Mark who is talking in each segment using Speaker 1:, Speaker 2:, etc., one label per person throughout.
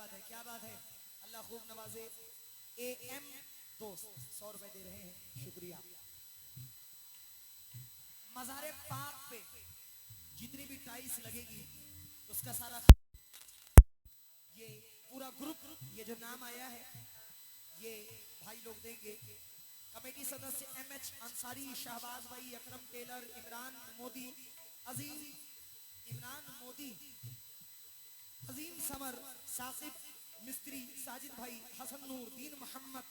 Speaker 1: है, क्या बात है। अल्लाह खूब नवाजे। AM दोस्त 100 रुपए दे रहे हैं, शुक्रिया। मज़ारे पाक पे जितनी भी टाइल्स लगेगी उसका सारा ये पूरा ग्रुप, ये जो नाम आया है ये भाई लोग देंगे। कमेटी सदस्य MH अंसारी, शहबाज भाई, अकरम टेलर, इमरान मोदी, अजीम समर, साकिब मिस्त्री, साजिद भाई, हसन नूर, दीन मोहम्मद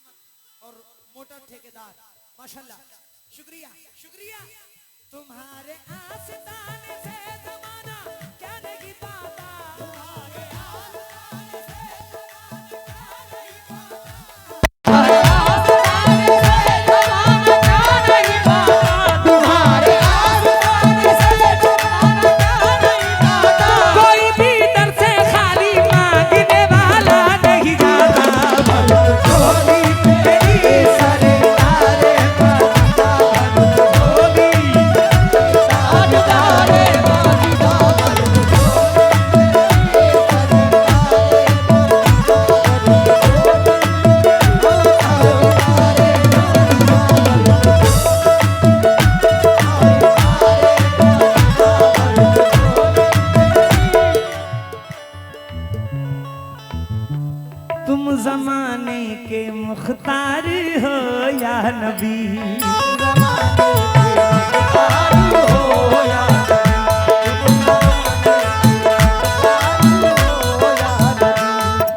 Speaker 1: और मोटर ठेकेदार। माशाल्लाह, शुक्रिया शुक्रिया। तुम्हारे आस्ताने से जमाना क्या नहीं पाता, तुम्हारे आस्ताने से
Speaker 2: जमाने के मुख्तार हो या नबी,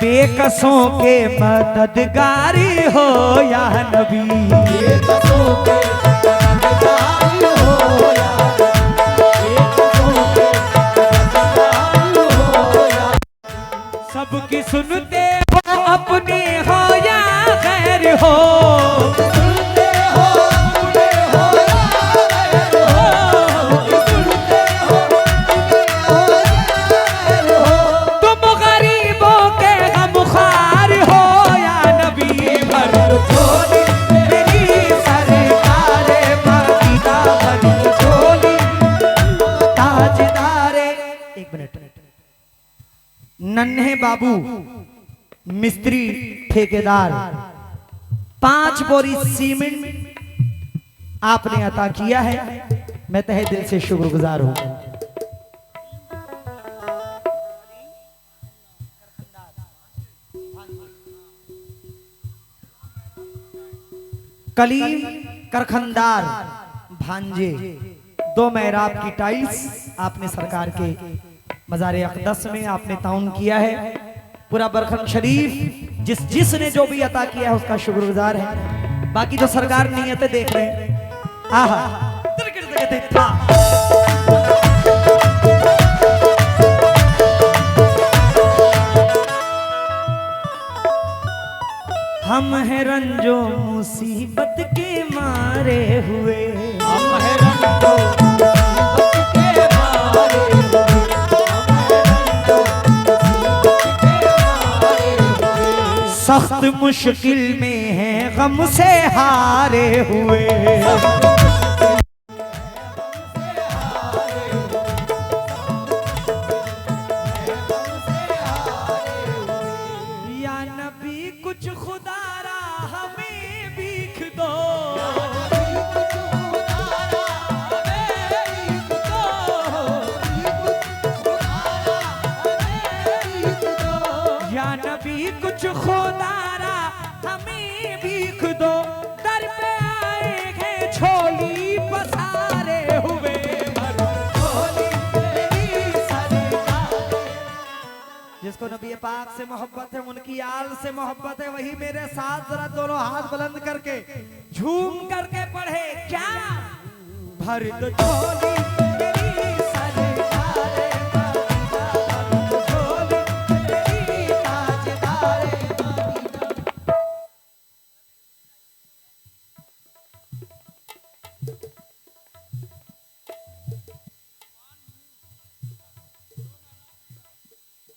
Speaker 2: बेकसों के मददगारी हो या नबी, बेकसों के मददगारी हो या सबकी सुनते हो अपनी हो या गैर हो, सुनते हो अपने हो या गैर हो, सुनते हो गैर हो, तुम गरीबों के गमख्वार हो या नबी, भर झोली मेरी सरकारे मदीना, भर झोली ताजदारे। एक मिनट, नन्हे बाबू मिस्त्री ठेकेदार 5 बोरी सीमेंट आपने अता किया है, मैं तहे दिल से शुक्रगुजार हूं। कलीम करखंदार भांजे 2 मेहराब की टाइल्स आपने सरकार के मज़ारे अक़दस में आपने ताउन किया है। पूरा बरखन शरीफ जिसने जो भी अता किया है उसका शुक्रगुजार है। बाकी तो सरकार नियतें देख रहे हैं। आहा हम हैं रंजो मुसीबत के मारे हुए, हम हैं रंजो सख्त मुश्किल में है गम से हारे हुए, या नबी कुछ खुदारा हमें भीख दो, या नबी कुछ खुदारा हमें भीख दो, दर पे आए हैं छोली पसारे हुए, जिसको नबी पाक से मोहब्बत है, उनकी आल से मोहब्बत है, वही मेरे साथ जरा दोनों हाथ बुलंद करके झूम करके पढ़े क्या, भर दो छोली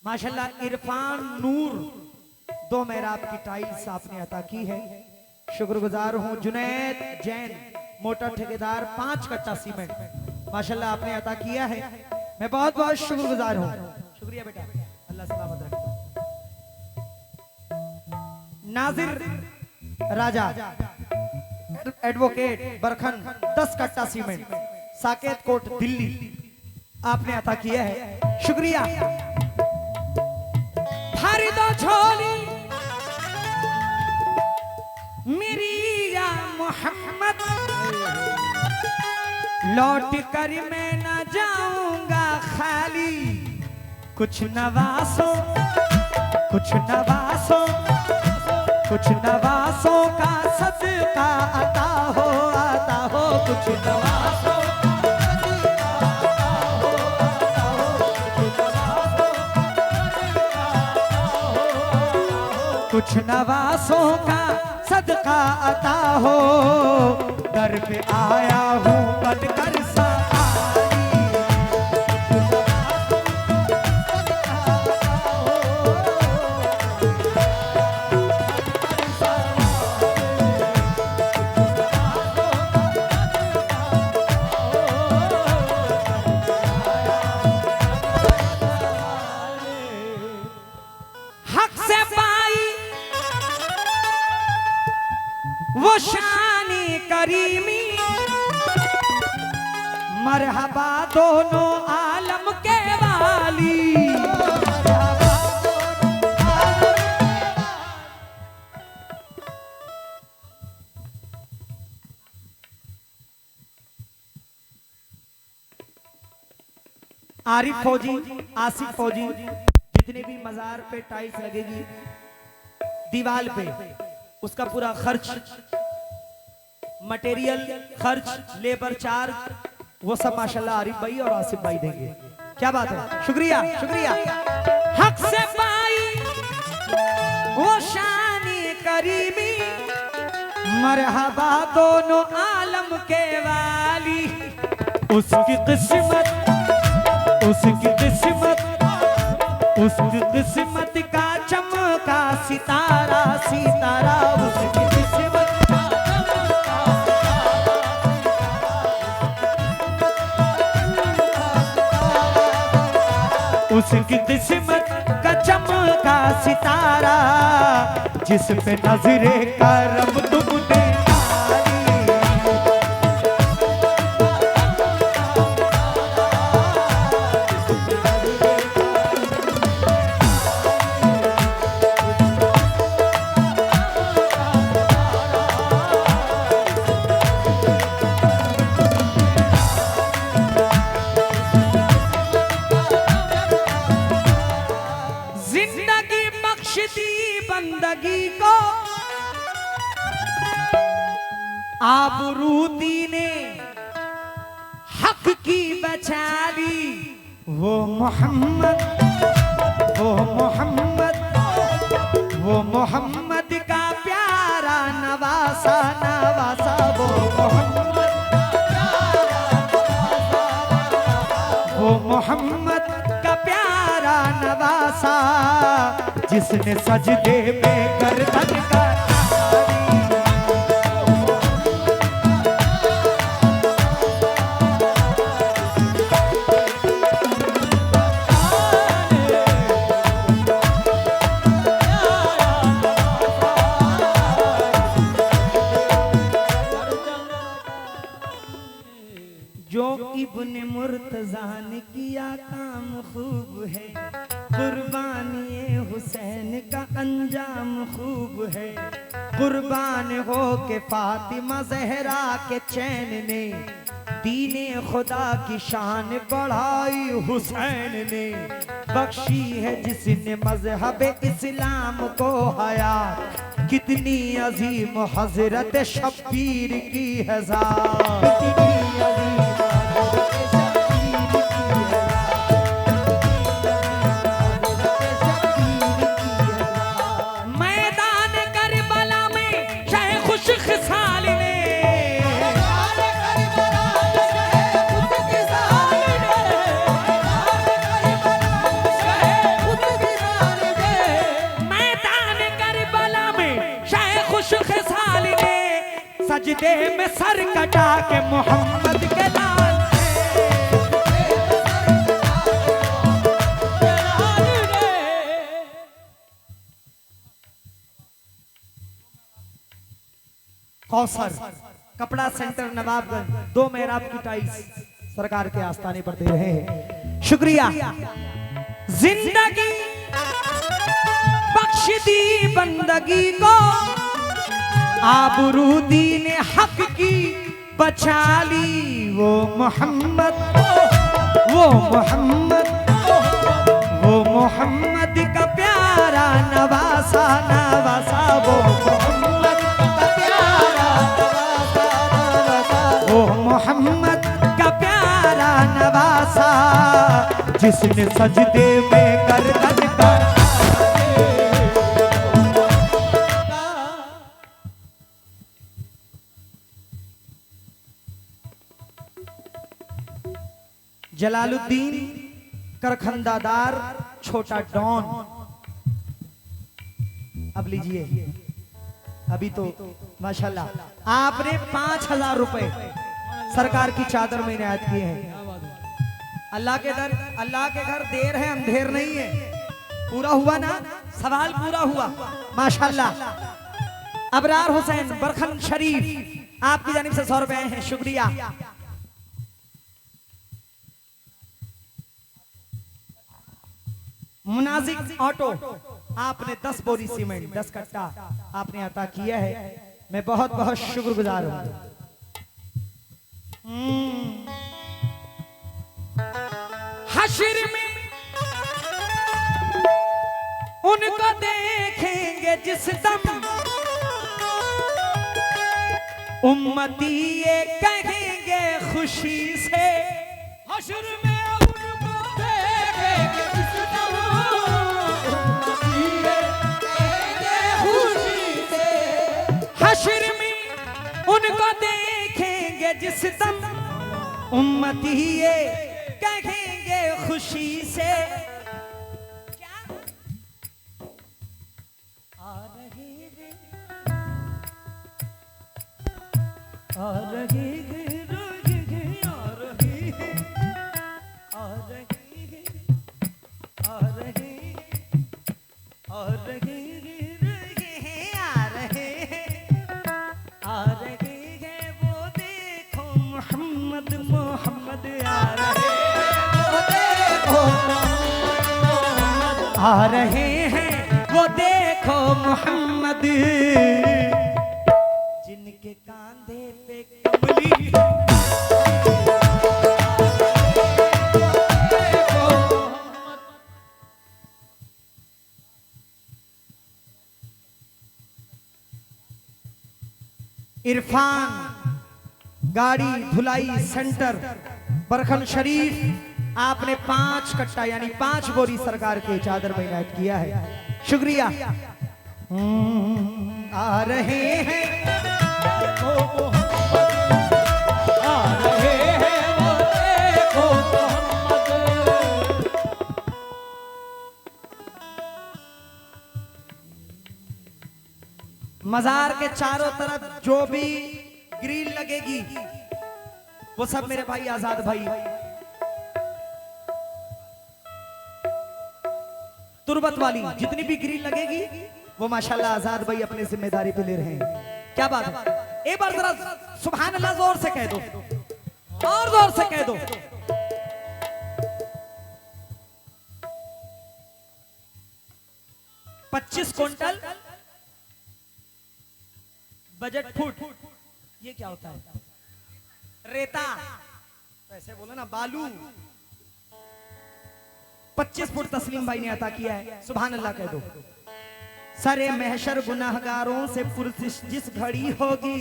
Speaker 2: माशाल्लाह। इरफान नूर 2 मेहराब की टाइल्स आपने अता की है, शुक्रगुजार हूँ। जुनैद जैन मोटर ठेकेदार 5 कट्टा सीमेंट माशाल्लाह आपने अता किया है, मैं बहुत बहुत शुक्रगुजार हूँ। शुक्रिया बेटा, अल्लाह सलामत रखे। नाजिर राजा एडवोकेट बरखन 10 कट्टा सीमेंट साकेत कोट दिल्ली आपने अता किया है, शुक्रिया। भर दो झोली मेरी या मोहम्मद, लौट कर मैं न जाऊंगा खाली, कुछ नवासों कुछ नवासों कुछ नवासों का सदका आता हो कुछ नवासों कुछ नवासों का सदका आता हो, दर पे आया हूँ बनकर वो शानी करीमी, मरहबा दोनों आलम के वाली। आरिफ फौजी, आसिफ फौजी, जितने भी मजार पे टाइल्स लगेगी दीवार पे, उसका पूरा खर्च, मटेरियल खर्च, लेबर चार्ज, वो सब माशाल्लाह आरिफ भाई और आसिफ भाई देंगे। क्या बात है, शुक्रिया शुक्रिया। हक से पाई वो शानी करीमी, मरहबा दोनों आलम के वाली। उसकी किस्मत उसकी किस्मत उसकी किस्मत का चमका सितारा सितारा, उसकी किस्मत का चमका सितारा, उसकी किस्मत का चमका सितारा, जिस पे नजरे करम तुमने बंदगी को आबरूदी ने हक की बचा ली। वो मोहम्मद वो मोहम्मद का प्यारा नवासा नवासा, वो मोहम्मद का प्यारा नवासा, जिसने सजदे में गर्दन का जो इब्ने मुर्तजा ने किया काम खूब है, कुर्बानी हुसैन का अंजाम खूब है। कुर्बान हो के फातिमा ज़हरा के चैन ने, दीने खुदा की शान बढ़ाई हुसैन ने। बख्शी है जिसने मजहब इस्लाम को हयात, कितनी अजीम हजरत शब्बीर की हज़ार। सजदे में सर कटा के मोहम्मद के लाल कौसर कपड़ा सेंटर नवाबगंज 2 मेहराब की टाइल्स सरकार के आस्थाने पर दे रहे हैं। शुक्रिया। जिंदगी बख्श दी बंदगी को, आबरू दीन हक की बचा ली, वो मोहम्मद वो मोहम्मद वो मोहम्मद का प्यारा नवासा नवासा, वो मोहम्मद का प्यारा नवासा नवासा, वो मोहम्मद का प्यारा नवासा, जिसने सजदे में गर्दन कर जलालुद्दीन करखंदादार छोटा डॉन। अब लीजिए, अभी तो माशाल्लाह आपने 5,000 रुपए सरकार की चादर में इनायत किए हैं। अल्लाह के घर देर है अंधेर नहीं है। पूरा हुआ ना, सवाल पूरा हुआ माशाल्लाह। अबरार हुसैन बरखन शरीफ आपकी जानिब से 100 रुपए हैं। शुक्रिया। मुनाजिक ऑटो आपने 10 बोरी सीमेंट 10 कट्टा आपने अता किया है। मैं बहुत बहुत शुक्रगुजार हूं। हश्र में उनको देखेंगे जिस दम, उम्मती ये कहेंगे खुशी से। हश्र में उनको देखेंगे जिस दम, उम्मती ये कहेंगे खुशी से। हश्र में उनको देखेंगे जिस दम, उम्मती ये कहेंगे खुशी से। क्या आ रहे हैं, आ रहे हैं, आ रहे हैं, आ रहे हैं, आ रहे हैं, आ रहे हैं, आ रहे हैं, आ रहे हैं। वो देखो मोहम्मद मोहम्मद आ रहे हैं, वो देखो आ रहे हैं, वो देखो मोहम्मद, जिनके कांधे पे कमली। इरफान गाड़ी धुलाई सेंटर बरखन शरीफ आपने 5 कट्टा यानी 5 बोरी सरकार के चादर में इनायत किया है। शुक्रिया। आ रहे हैं, आ रहे हैं, वो देखो मोहम्मद। मजार के चारों तरफ जो भी ग्रिल लगेगी वो सब मेरे भाई आजाद भाई, तुरबत वाली जितनी भी ग्रिल लगेगी वो माशाल्लाह आजाद भाई अपनी जिम्मेदारी पे ले रहे हैं। क्या बात है। एक बार जरा सुभान अल्लाह जोर से कह दो, और जोर से कह दो। $25 क्विंटल बजट फुट, ये क्या होता है? रेता, ऐसे बोलो ना, बालू। 25 फुट तस्लीम भाई ने अता किया है। सुभान अल्लाह कह दो। सरे महशर गुनाहगारों से पुरसिश जिस घड़ी होगी,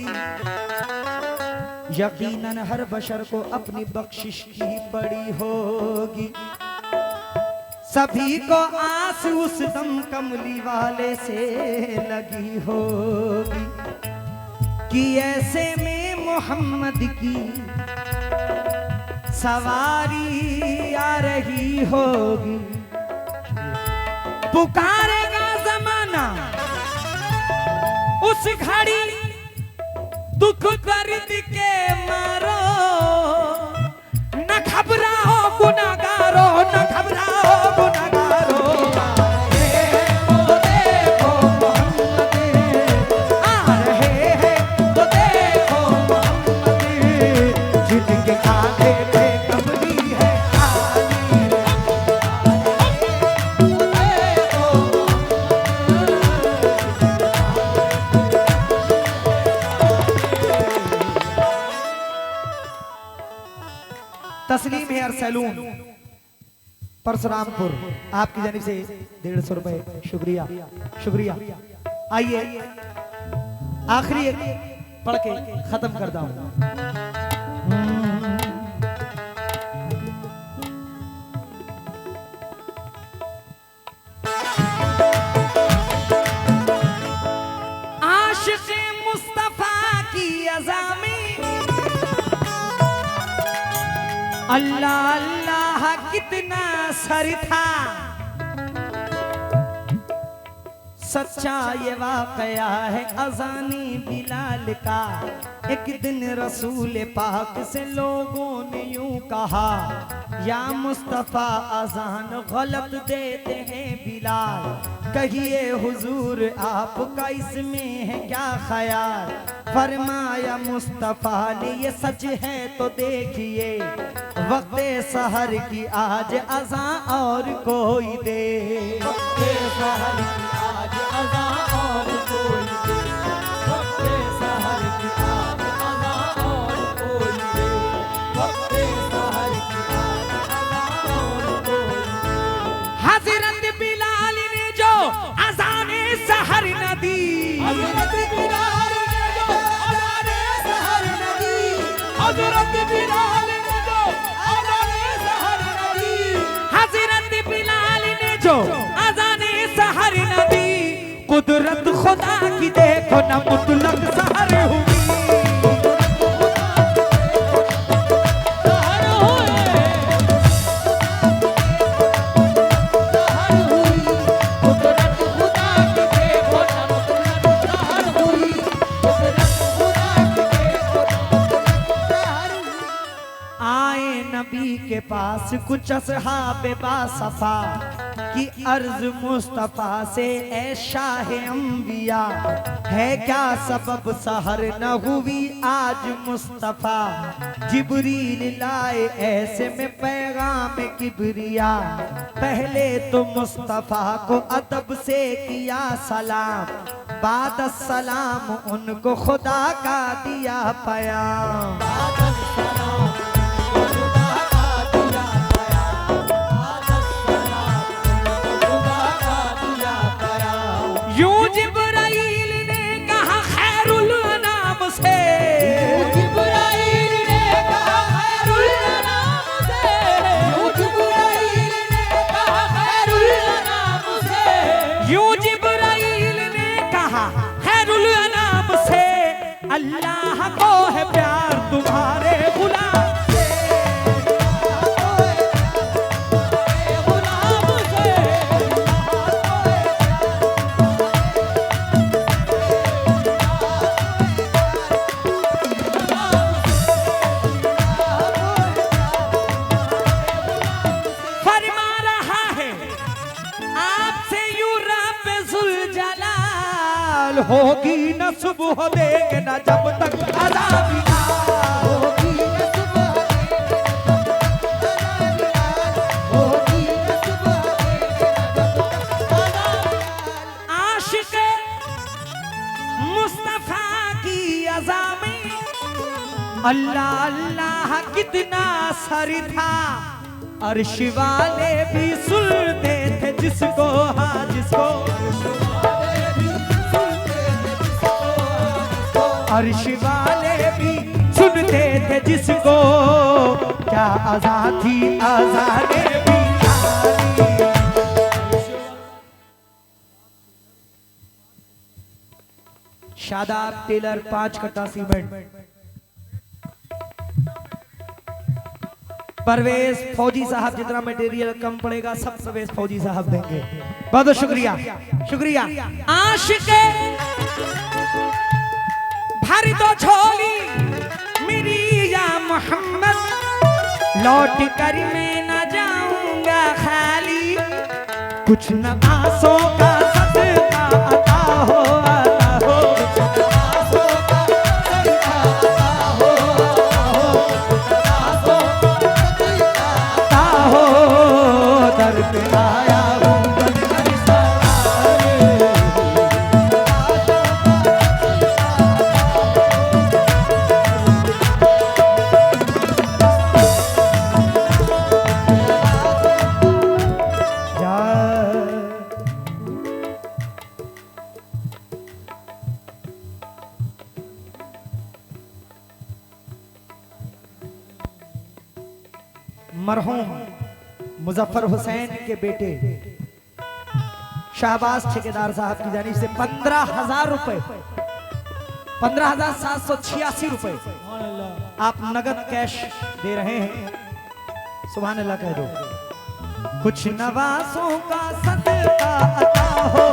Speaker 2: यकीनन हर बशर को अपनी बख्शिश की पड़ी होगी। सभी को आस उस दम कमली वाले से लगी होगी, कि ऐसे में मोहम्मद की सवारी आ रही होगी। पुकारेगा जमाना उस घड़ी, दुख दर्द के मारो, न घबराओ गुनाहगारो, न घबराओ गुनाहगारो। वो देखो मोहम्मद आ रहे हैं, वो देखो नसीम हेयर सैलून परशुरामपुर, आपकी जानिब से 150 रुपए। शुक्रिया शुक्रिया। आइए आखिरी एक पढ़ के खत्म करता हूं। आशिक़ मुस्तफा की अज़ा में अल्लाह अल्लाह कितना सर था। सच्चा ये वाकया है अज़ानी बिलाल का। एक दिन रसूल पाक से लोगों ने यूं कहा, या मुस्तफ़ा अज़ान गलत देते हैं बिलाल, कहिए हुजूर आपका इसमें है क्या ख्याल। फरमाया मुस्तफ़ा ने ये सच है तो देखिए, वक्त सहर की आज अज़ान और कोई दे। वक्त सहर की आज अज़ान और कोई दे। वक्त सहर की आज अज़ान और कोई दे। वक्त सहर की आज अज़ान और कोई दे। हज़रत बिलाल ने जो अज़ाने सहर न दी, हज़रत बिलाल ने जो अज़ाने सहर न दी, हज़रत बिलाल ने जो अज़ाने सहर न दी, हज़रत बिलाल ने जो अज़ाने सहर न दी। कुदरत खुदा की देखो न मुतलक सहर हुई। के पास कुछ असहाबे बासफा की अर्ज मुस्तफा से, ऐ शाहे अंबिया है क्या सबब सहर न हुई आज मुस्तफा। जिब्रील लाए ऐसे में पैगाम किबरिया, पहले तो मुस्तफा को अदब से किया सलाम, बाद सलाम उनको खुदा का दिया पयाम। अल्लाह को है प्यार तुम्हारे गुलाम से, गुलाम से। फरमा रहा है आपसे यूं रब ज़ुल जलाल, होगी न सुबह देंगे न जब तक अज़ान बिलाल, होगी न सुबह देंगे न होगी न सुबह देंगे न जब तक अज़ान बिलाल। आशिक़ मुस्तफा की अज़ा में अल्लाह अल्लाह कितना सर था। अर्श वाले भी सुनते थे जिसको, हाँ जिसको, अर्श वाले भी सुनते थे जिसको, क्या अज़ा थी अज़ाने बिलाल। शादाब टेलर 5 कट्टा सीमेंट। परवेज फौजी साहब जितना मटेरियल कम पड़ेगा सब परवेज फौजी साहब देंगे। बहुत बहुत शुक्रिया शुक्रिया। आशिक़ भर दो झोली मेरी या मोहम्मद, लौट कर मैं न जाऊंगा खाली, कुछ न आसों का सदका अता हो, अता हो, आसों का सदका अता हो, आसों का सदका अता हो। दर पे आया हूँ मरहूम मुजफ्फर हुसैन के बेटे शाहबाज ठेकेदार साहब की जानिब से 15,000 रुपए, 15,786 रुपए आप नगद कैश दे रहे हैं। सुभान अल्लाह कह दो। कुछ नवासों का सदका अता हो,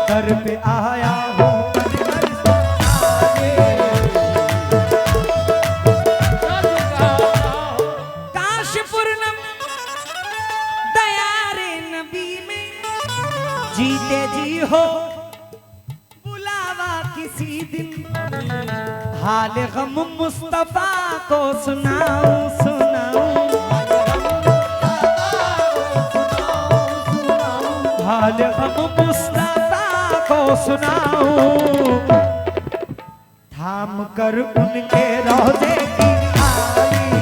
Speaker 2: दर पे आया हो जीते जी हो बुलावा किसी दिन, हाल गम मुस्तफा को सुनाऊं सुनाऊं, हाल गम मुस्तफा को सुनाऊं, थाम कर उनके रोज़े की आली